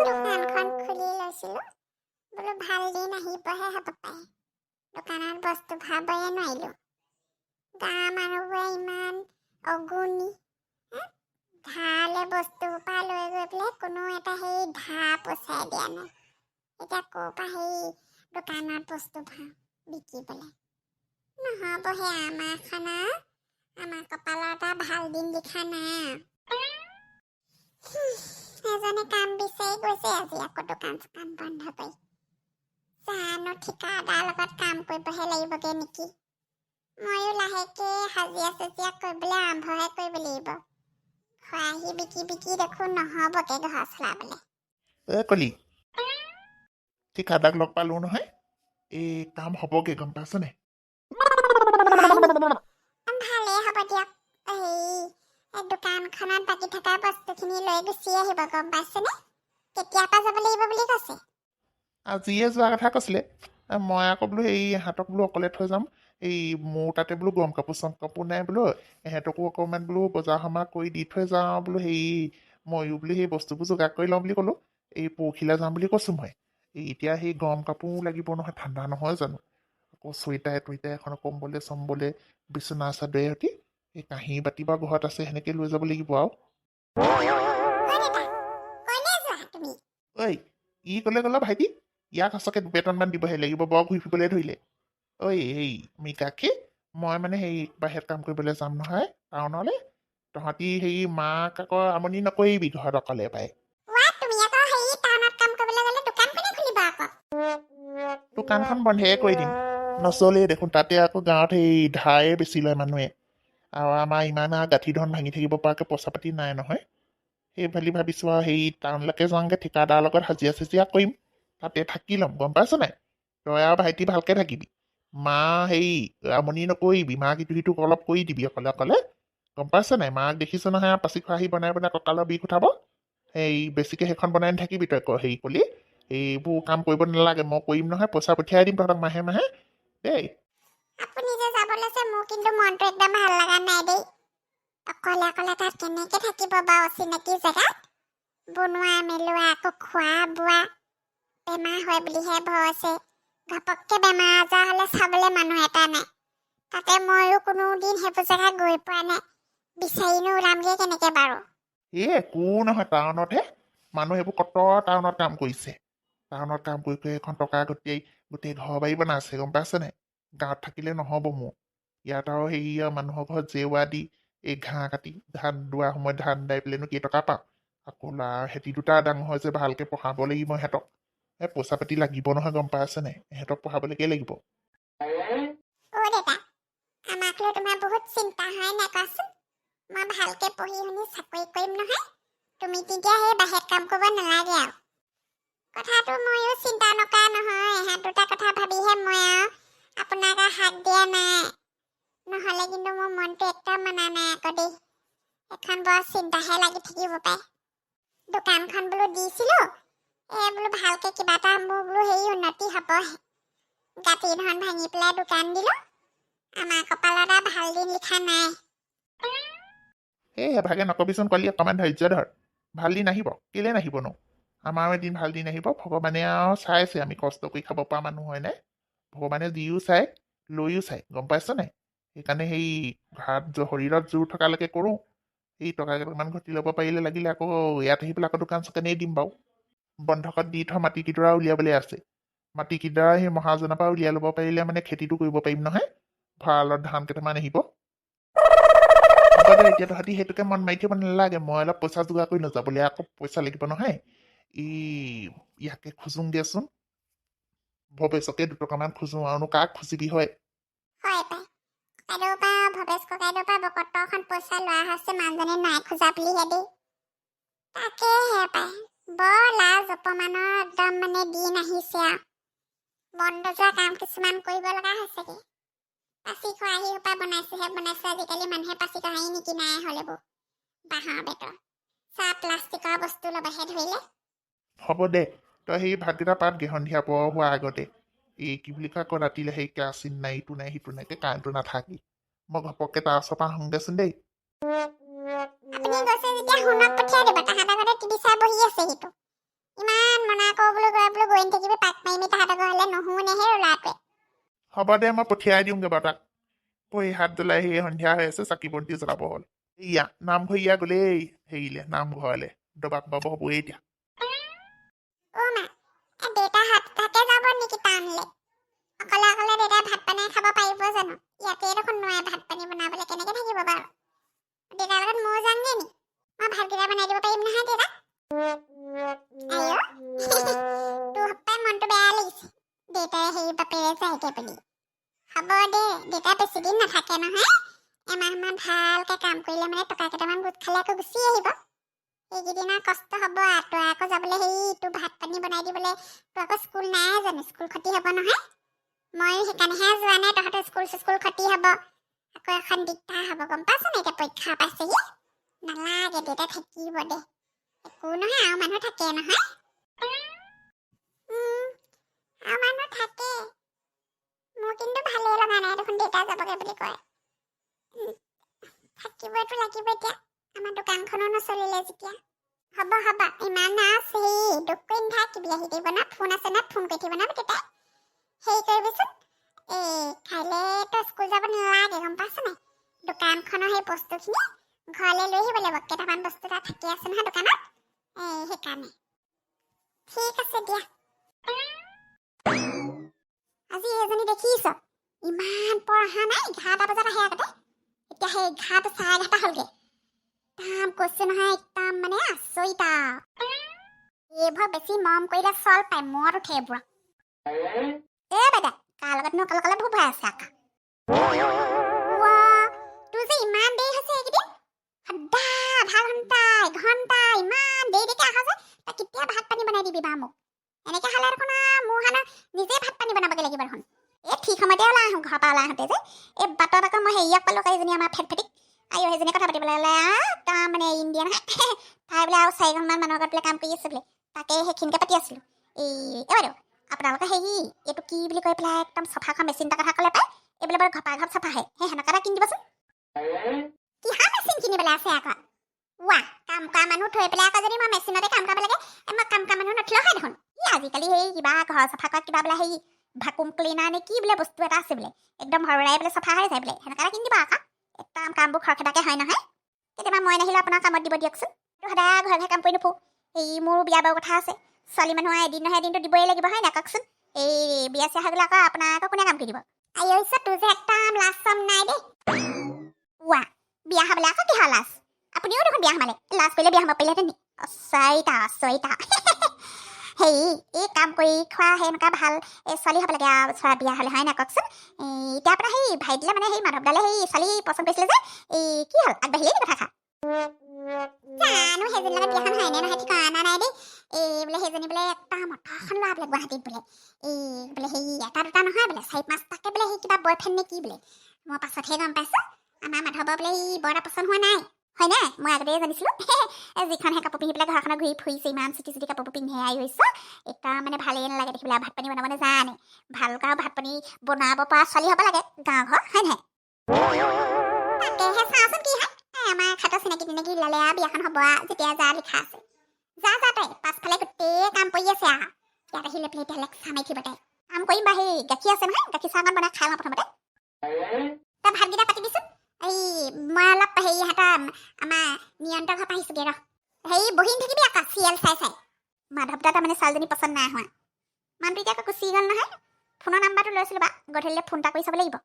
দোকানখন খুলি লৈছিলো বোলো ভাল দিন আহিবহে হ'ব পায় দোকানত বস্তু ভৰাবয়ে নোৱাৰিলো গাঁৱৰ মানুহবোৰে ইমান অগুণী ধাৰলৈ বস্তুৰ পৰা লৈ গৈ পেলাই কোনো এটা সেই ধাৰ পচাই দিয়া নাই এতিয়া ক'ৰ পৰা সেই দোকানত বস্তু ভৰাওঁ বিকিবলৈ নহ'বহে আমাৰ খানা আমাৰ কপালৰ এটা ভাল দিন লিখা নাই এজনে কাম বিচাৰি গৈছে আজি আকৌ দোকান চোকান বন্ধ কৰি জানো ঠিকাদাৰ লগত কাম কৰিবহে লাগিবগে নেকি ময়ো লাহেকে হাজিৰা চাজিৰা কৰিবলৈ আৰম্ভহে কৰিব লাগিব খৰাহি বিকি বিকি দেখোন নহ'বগে ঘৰ চলাবলৈ কলি ঠিকাদাৰক লগ পালো নহয় এই কাম হ'বগে গম পাইছনে ভালেই হ'ব দিয়ক এই দোকানখনত বাকী থকা বস্তুখিনি লৈ গুচি আহিব গম পাইছেনে কেতিয়াৰ পৰা যাব লাগিব বুলি কৈছে আজিয়ে যোৱা কথা কৈছিলে মই আকৌ বোলো এই ইহঁতক বোলো অকলে থৈ যাম এই মোৰ তাতে বোলো গৰম কাপোৰ চৰম কাপোৰ নাই বোলো ইহঁতকো অকণমান বোলো বজাৰ সমাৰ কৰি দি থৈ যাওঁ বোলো ময়ো বোলো সেই বস্তুবোৰ যোগাৰ কৰি লওঁ বুলি ক'লো এই পৰহিলৈ যাম বুলি কৈছোঁ মই এতিয়া সেই গৰম কাপোৰ লাগিব নহয় ঠাণ্ডা নহয় জানো আকৌ চুৱেটাৰ টুৱেটাৰ এখন কম্বলে চম্বলে বিচনা চাদৰে সৈতে এই কাঁহী বাতি বা ঘৰত আছে সেনেকৈ লৈ যাব লাগিব আৰু ঐ ই ক'লে গ'লা ভাইটি ইয়াক সঁচাকৈ দুবেতনমান দিবহে লাগিব বৰ ঘূৰি ফুৰিবলৈ ধৰিলে ঐ এই মিকাক্ষী মই মানে সেই বাহিৰত কাম কৰিবলৈ যাম নহয় টাউনলৈ তহঁতি সেই মাক আকৌ আমনি নকৰিবি ঘৰত অকলে পায় দোকানখন বন্ধে কৰি দিম নচলেই দেখোন তাতে আকৌ গাঁৱত সেই ধাৰে বেছি লয় মানুহে আৰু আমাৰ ইমান গাঁঠি ধন ভাঙি থাকিব পৰাকৈ পইচা পাতি নাই নহয় সেইবুলি ভাবিছোঁ আৰু সেই টাউনলৈকে যাওঁগৈ ঠিকাদাৰৰ লগত হাজিৰা চাজিৰা কৰিম তাতে থাকি ল'ম গম পাইছ নাই তই আৰু ভাইটি ভালকৈ থাকিবি মা সেই আমনি নকৰিবি মাক ইটো সিটোক অলপ কৰি দিবি অকলে অকলে গম পাইছ নাই মাক দেখিছ নহয় পাচি খৰাহি বনাই বনাই কঁকালৰ বিষ উঠাব সেই বেছিকৈ সেইখন বনাই নাথাকিবি তই হেৰি কলি এইবোৰ কাম কৰিব নালাগে মই কৰিম নহয় পইচা পঠিয়াই দিম তহঁতক মাহে মাহে দেই আপুনি যে যাব লৈছে মোৰ কিন্তু মনটো একদম ভাল লগা নাই দেই অকলে অকলে তাত কেনেকৈ থাকিব বাৰু অচিনাকি জেগাত বনোৱা মেলোৱা আকৌ খোৱা বোৱা বেমাৰ হয় বুলিহে ভয় আছে ঘপককৈ বেমাৰ আজাৰ হ'লে চাবলৈ মানুহ এটা নাই তাতে ময়ো কোনো দিন সেইবোৰ জেগা গৈ পোৱা নাই বিচাৰিনো ওলামগৈ কেনেকৈ বাৰু একো নহয় টাউনতহে মানুহ এইবোৰ কত টাউনত কাম কৰিছে টাউনত কাম কৰি কৰি এখন টকা গোটেই ঘৰ বাৰী বনাইছে গম পাইছে নাই গাঁৱত থাকিলে নহ'ব মোৰ ইয়াত আৰু সেয়া মানুহৰ ঘৰত জেওৰা দি এই ঘাঁহ কাটি ধান দোৱাৰ সময়ত ধান দাই পেলাইনো কেইটকা পাওঁ আকৌ খেতি দুটা ডাঙৰ হয় যে ভালকৈ পঢ়াব লাগিব সিহঁতক পইচা পাতি লাগিব নহয় গম পাই আছে নাই সিহঁতক পঢ়াবলৈকে লাগিব দেউতা আমাক লৈ তোমাৰ বহুত চিন্তা হয় নাই কোৱাচোন মই ভালকৈ পঢ়ি শুনি চাকৰি কৰিম নহয় তুমি তেতিয়া সেই বাহিৰত কাম কৰিব নালাগে আৰু কথাটো ময়ো চিন্তা নকৰা নহয় ইহঁত দুটা কথা ভাবিহে মই আৰু আপোনাক হাত দিয়া নাই নহ'লে কিন্তু মোৰ মনটো একদম মানা নাই আকৌ দেই এখন বৰ চিন্তাহে লাগি থাকিব পাৰে দোকানখন বোলো দিছিলোঁ বোলো ভালকৈ কিবা এটা মোৰ বোলো হেৰি উন্নতি হ'বহে গাঁঠি ধন ভাঙি পেলাই দোকান দিলোঁ আমাৰ কপালত আৰু ভাল দিন লিখা নাই ভাগে নকবিচোন কলি অকণমান ধৈৰ্য ধৰ ভাল দিন আহিব কেলে নাহিবনো আমাৰো এদিন ভাল দিন আহিব ভগৱানে আৰু চাইছে আমি কষ্ট কৰি খাব পৰা মানুহ হয় নাই ভগৱানে দিও চাই লৈও চাই গম পাইছ নাই সেইকাৰণে সেই শৰীৰত জোৰ থকালৈকে কৰোঁ সেই টকা কেইটামান ঘটি ল'ব পাৰিলে লাগিলে আকৌ ইয়াত আহি পেলাই আকৌ দোকান চোকানেই দিম বাৰু বন্ধকত দি থোৱা মাটিকেইডৰা উলিয়াবলৈ আছে মাটিকেইডৰা সেই মহাজনৰ পৰা উলিয়াই ল'ব পাৰিলে মানে খেতিটো কৰিব পাৰিম নহয় ভঁৰালত ধান কেইটামান আহিব এতিয়া তহঁতি সেইটোকে মন মাৰি থাকিব নালাগে মই অলপ পইচা যোগাৰ কৰি নাযাবলৈ আকৌ পইচা লাগিব নহয় ইয়াকে খোজোংগেচোন ভৱেশকে দুটকামান খোজো আৰুনো কাক খুজিবি হয় পাই ককাইদেউৰ পৰা ভৱেশ ককাইদেউৰ পৰা বকতৰখন পইচা লোৱা হৈছে মানুহজনে নাই খোজা বুলিহে দেই তাকেহে পাই বৰ লাজ অপমানৰ একদম মানে দিন আহিছে আৰু বন্ধ যোৱা কাম কিছুমান কৰিব লগা হৈছেগে পাচি খৰাহি সোপা বনাইছে আজিকালি মানুহে পাচি খৰাহি নিকিনাই হ'ল এইবোৰ বাঁহৰ বেতৰ চাহ প্লাষ্টিকৰ বস্তু ল'বহে ধৰিলে হ'ব দে তই সেই ভাতকেইটা পাতগে সন্ধিয়া পৰ হোৱাৰ আগতে কি বুলি কয় আকৌ ৰাতিলে সেই কেৰাচিন নাই ইটো নাই সিটো নাই কাৰেণ্টটো নাথাকি মই ঘপককৈ তাৰ ওচৰৰ পৰা আহোঁগেচোন দেই আপুনি গৈছে যেতিয়া শুনক পঠিয়াই দিব তাহাঁতৰ ঘৰতে টিভি চাই বহি আছে সিটো ইমান মনা কৰো বোলো গৈ থাকিবি পাক মাৰি তাহাঁতৰ ঘৰলে নুশুনেহে ল'ৰাটোৱে হ'ব দে মই পঠিয়াই দিওঁগে বাৰু তাক পঢ়ি হাত জ্বলাই সেই সন্ধিয়া হৈ আছে চাকি বন্তি জ্বলাব হ'ল ইয়া নামঘৰ ইয়া গ'লেই হেৰিলে নামঘৰলে দবা পাব হ'বই এতিয়া অ' মা দেউতা হাততে যাব নেকি টাউনলে অকলে দেউতাই ভাত বনাই খাব পাৰিব জানো ইয়াতে দেখোন নোৱাৰে ভাত পানী বনাবলৈ কেনেকে থাকিব বাৰু দেউতাৰ লগত ময়ো যামগে নি মই ভাতকেইটা বনাই দিব পাৰিম নহয় দেউতা আইঅ তোৰ সপ্তাহ মনটো বেয়া লাগিছে দেউতাই সেই বাপেৰে যায়গে বুলি হ'ব দে দেউতা বেছি দিন নাথাকে নহয় এমাহমান ভালকে কাম কৰিলে মানে টকা কেইটামান গোট খালে আকৌ গুচি আহিব এইকেইদিন আৰু কষ্ট হ'ব তই আকৌ যাবলৈ সেই তোৰ ভাত পানী বনাই দিবলৈ তোৰ আকৌ স্কুল নাই জানো স্কুল ক্ষতি হ'ব নহয় মই সেইকাৰণেহে যোৱা নাই তহঁতৰ স্কুল ক্ষতি হ'ব আকৌ এখন দিগদাৰ হ'ব গম পাইছ নে এতিয়া পৰীক্ষা পাইছেহি নালাগে দেউতা থাকিব দে একো নহয় আৰু মানুহ থাকে নহয় আৰু মানুহ থাকে মোৰ কিন্তু ভালেই লগা নাই দেখোন দেউতা যাবগে বুলি কয় থাকিবইতো লাগিব এতিয়া আমাৰ দোকানখনো নচলিলে যেতিয়া হ'ব ইমান আছে দুখ কৰি নাথাকিবি আহি দিব না ফোন আছে না ফোন কৰি থাকিব না দেউতাই হেৰি কৰিবিচোন কাইলৈ তই স্কুল যাব নালাগে গম পাইছ নাই দোকানখনৰ সেই বস্তুখিনি ঘৰলৈ লৈ আহিব লাগিব কেইটামান বস্তু তাত থাকি আছে নহয় দোকানত সেইকাৰণে ঠিক আছে দিয়া আজি এজনী দেখিছ ইমান পৰ অহা নাই 11টা বজাত আহে আগতে এতিয়া সেই 11টা 11:30 হ'লগে তাম কৈছে নহয় একদম মানে আচৰিত এইবোৰ বেছি মৰম কৰিলে চল পায় মূৰত উঠে এইবোৰক বাইদা কাৰ লগতনো অকলে ভূ ভাই আছে আকা তোৰ যে ইমান দেৰি হৈছে এইকেইদিন সদায় আধা ঘণ্টা এঘণ্টা ইমান দেৰিলৈকে আহা যে তই কেতিয়া ভাত পানী বনাই দিবি বা মোক এনেকৈ হ'লে দেখোন মোৰ হানা নিজে ভাত পানী বনাবগৈ লাগিব দেখোন ঠিক সময়তে ওলাই আহোঁ ঘৰৰ পৰা ওলাই আহোঁতে যে এই বাটত আকৌ মই হেৰিয়াক পালোঁ এইজনী আমাৰ ফেটফেটিক সেইজনী কথা পাতিবলৈ হ'লে তাৰ মানে ইণ্ডিয়ান তাই বোলে আৰু 4ঘণ্টামান মানুহৰ আগত বোলে কাম কৰি আছে বোলে তাকে সেইখিনিকে পাতি আছিলোঁ বাইদেউ আপোনালোকে হেৰি এইটো কি বুলি কৈ পেলাই একদম চফাখন মেচিন এটা কথা ক'লে পায় এইবোলে বাৰু ঘপা ঘপ চফা হয় সেনেকুৱা এটা কিনি দিবচোন কিহা মেচিন কিনিবলৈ আছে আকৌ কাম কৰা মানুহ থৈ পেলাই আকৌ যদি মই মেচিনতে কাম কৰিব লাগে মই কাম কৰা মানুহ নথিলেও হয় দেখোন আজিকালি সেই কিবা ঘৰ চফা কৰা কিবা বোলে সেই ভাকুম ক্লিনাৰ নে কি বোলে বস্তু এটা আছে বোলে একদম হৰাই বোলে চফা হৈ যায় বোলে সেনেকুৱা এটা কিনি দিব আকৌ একদম কামবোৰ খৰখেদাকে হয় নহয় কেতিয়াবা মই নাহিলে আপোনাৰ কামত দিব দিয়কচোন সদায় ঘৰহে কাম কৰি নুফো মোৰ বিয়া বাৰু কথা আছে ছোৱালী মানুহ এদিন নহয় এদিনটো দিবই লাগিব হয় নাই কওকচোন বিয়া চিয়া হৈ গ'লে আকৌ আপোনাৰ আকৌ কোনে কাম কৰি দিব তোৰ যে একদম লাজ চম নাই দেই বিয়া হ'বলৈ আকৌ কিহৰ লাজ আপুনিও দেখোন বিয়া সোমালে লাজ কৰিলে বিয়া সোমাব পাৰিলেহেঁতেন আচৰিতা এই কাম কৰি খোৱা সেনেকুৱা ভাল ছোৱালী হ'ব লাগে আৰু বিয়া হ'লে হয় নাই কওকচোন এতিয়া আপোনাৰ সেই ভাইটিলে মানে সেই মাধৱদালে সেই ছোৱালী পচন্দ কৰিছিলে যে কি হ'ল আগবাঢ়িলে নি কথা জানো সেইজনীৰ লগত বিয়াখন হয়নে নহয় ঠিকনা নাই দেই বোলে সেইজনী বোলে একদম মটৰখন লোৱা বোলে গুৱাহাটীত বোলে বোলে সেই এটা দুটা নহয় বোলে 4-5টাকে বোলে সেই কিবা বয়ফ্ৰেণ্ড নে কি বোলে মই পাছতহে গম পাইছোঁ আমাৰ মাধৱৰ বোলে বৰ এটা পচন্দ হোৱা নাই হয় নাই মই আগতেই জানিছিলোঁ যিখনহে কাপোৰ পিন্ধি পেলাই ঘৰখনত ঘূৰি ফুৰিছে ইমান চুটি কাপোৰবোৰ পিন্ধি আহিছে একদম মানে ভালেই নালাগে দেখিবলৈ ভাত পানী বনাব নাজানে ভালকৈ ভাত পানী বনাব পৰা ছোৱালী হ'ব লাগে গাঁও ঘৰ হয় নাই তাকেহে চাওঁচোন কি হয় আমাৰ খাতৰ চিনাকি ওলালে আৰু বিয়াখন হ'ব যেতিয়া যা লিখা আছে যা তই পাছফালে গোটেই কাম কৰি আছে ইয়াত আহিলে পেলাই এতিয়া লেক্সা মাৰি থিব তাই কাম কৰিম বা সেই গাখীৰ আছে নহয় গাখীৰ চাহকণ বনাই খাই লওঁ প্ৰথমতে তই ভাতকেইটা পাতিবিচোন মই অলপ সিহঁতৰ আমাৰ নিয়ন্ত্ৰণ ঘৰ আহিছোঁগৈ বহি থাকিবি আকৌ চিৰিয়েল চাই মাধৱ দা তাৰমানে ছোৱালীজনী পচন্দ নাই হোৱা মানুহটো এতিয়া আকৌ গুচি গ'ল নহয় ফোনৰ নাম্বাৰটো লৈছিলোঁ বা গধূলিলৈ ফোন এটা কৰি চাব লাগিব